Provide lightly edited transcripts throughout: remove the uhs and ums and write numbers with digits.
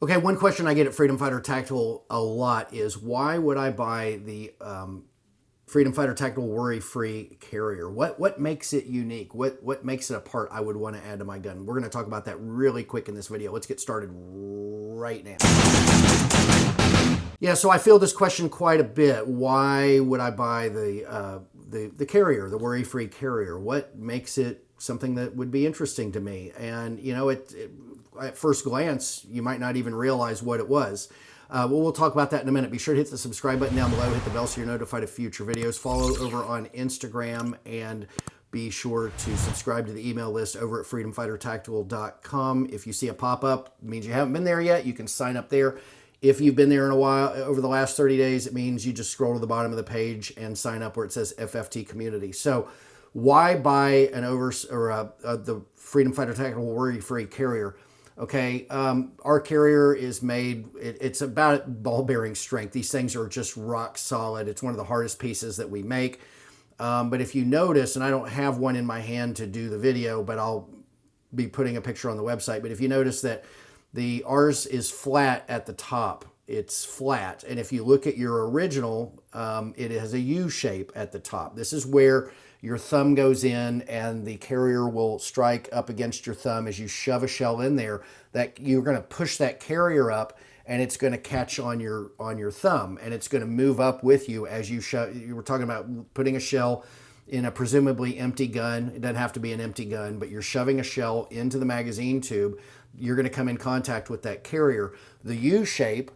Okay, one question I get at Freedom Fighter Tactical a lot is why would I buy the Freedom Fighter Tactical Worry-Free Carrier? What makes it unique? What makes it a part I would want to add to my gun? We're going to talk about that really quick in this video. Let's get started right now. Yeah, so I feel this question quite a bit. Why would I buy the carrier, the Worry-Free Carrier? What makes it something that would be interesting to me? And you know, at first glance, you might not even realize what it was. Well, we'll talk about that in a minute. Be sure to hit the subscribe button down below, hit the bell so you're notified of future videos. Follow over on Instagram, and be sure to subscribe to the email list over at freedomfightertactical.com. If you see a pop-up, it means you haven't been there yet. You can sign up there. If you've been there in a while, over the last 30 days, it means you just scroll to the bottom of the page and sign up where it says FFT Community. So why buy the Freedom Fighter Tactical Worry-Free Carrier? Okay, our carrier is made, it's about ball bearing strength. These things are just rock solid. It's one of the hardest pieces that we make. But if you notice, and I don't have one in my hand to do the video, but I'll be putting a picture on the website. But if you notice that ours is flat at the top, it's flat. And if you look at your original, it has a U shape at the top. This is where your thumb goes in and the carrier will strike up against your thumb as you shove a shell in there. That you're going to push that carrier up and it's going to catch on your thumb, and it's going to move up with you as you shove. You were talking about putting a shell in a presumably empty gun. It doesn't have to be an empty gun, but you're shoving a shell into the magazine tube. You're going to come in contact with that carrier. The U shape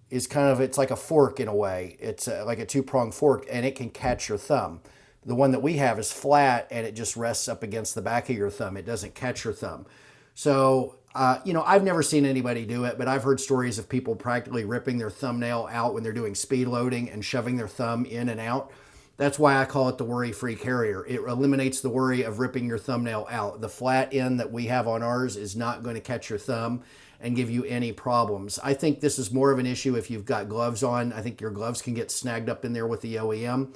is it's like a fork in a way. It's like a two-pronged fork, and it can catch your thumb. The one that we have is flat, and it just rests up against the back of your thumb. It doesn't catch your thumb. So, you know, I've never seen anybody do it, but I've heard stories of people practically ripping their thumbnail out when they're doing speed loading and shoving their thumb in and out. That's why I call it the worry-free carrier. It eliminates the worry of ripping your thumbnail out. The flat end that we have on ours is not going to catch your thumb and give you any problems. I think this is more of an issue if you've got gloves on. I think your gloves can get snagged up in there with the OEM.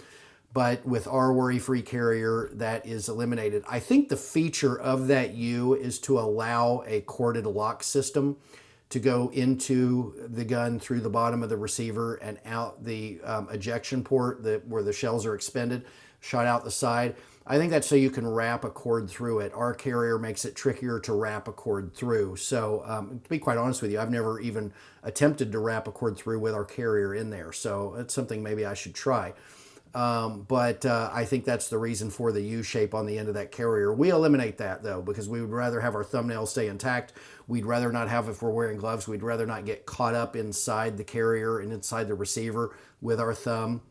But with our worry-free carrier, that is eliminated. I think the feature of that U is to allow a corded lock system to go into the gun through the bottom of the receiver and out the ejection port where the shells are expended, shot out the side. I think that's so you can wrap a cord through it. Our carrier makes it trickier to wrap a cord through. So to be quite honest with you, I've never even attempted to wrap a cord through with our carrier in there. So it's something maybe I should try. But I think that's the reason for the U shape on the end of that carrier. We eliminate that though, because we would rather have our thumbnails stay intact. We'd rather not have, if we're wearing gloves, we'd rather not get caught up inside the carrier and inside the receiver with our thumb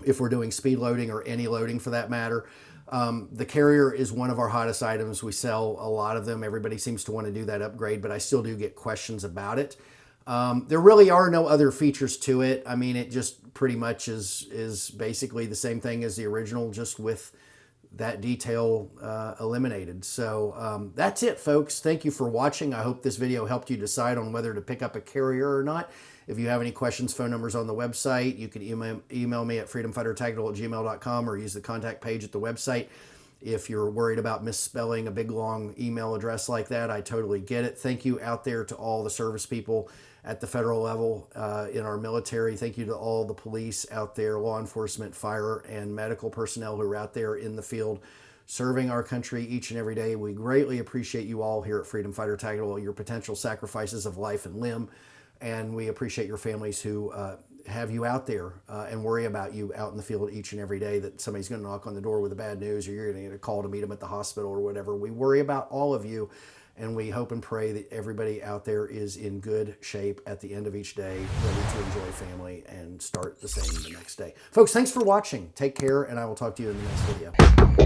if we're doing speed loading or any loading for that matter. The carrier is one of our hottest items. We sell a lot of them. Everybody seems to want to do that upgrade, but I still do get questions about it. There really are no other features to it. I mean, it just pretty much is basically the same thing as the original, just with that detail eliminated. So that's it, folks. Thank you for watching. I hope this video helped you decide on whether to pick up a carrier or not. If you have any questions, phone number's on the website. You can email me at freedomfightertactical@gmail.com or use the contact page at the website. If you're worried about misspelling a big, long email address like that, I totally get it. Thank you out there to all the service people at the federal level in our military. Thank you to all the police out there, law enforcement, fire, and medical personnel who are out there in the field serving our country each and every day. We greatly appreciate you all here at Freedom Fighter Tactical, your potential sacrifices of life and limb. And we appreciate your families who have you out there and worry about you out in the field each and every day, that somebody's going to knock on the door with the bad news, or you're going to get a call to meet them at the hospital or whatever. We worry about all of you, and we hope and pray that everybody out there is in good shape at the end of each day, ready to enjoy family and start the same the next day. Folks, thanks for watching. Take care, and I will talk to you in the next video.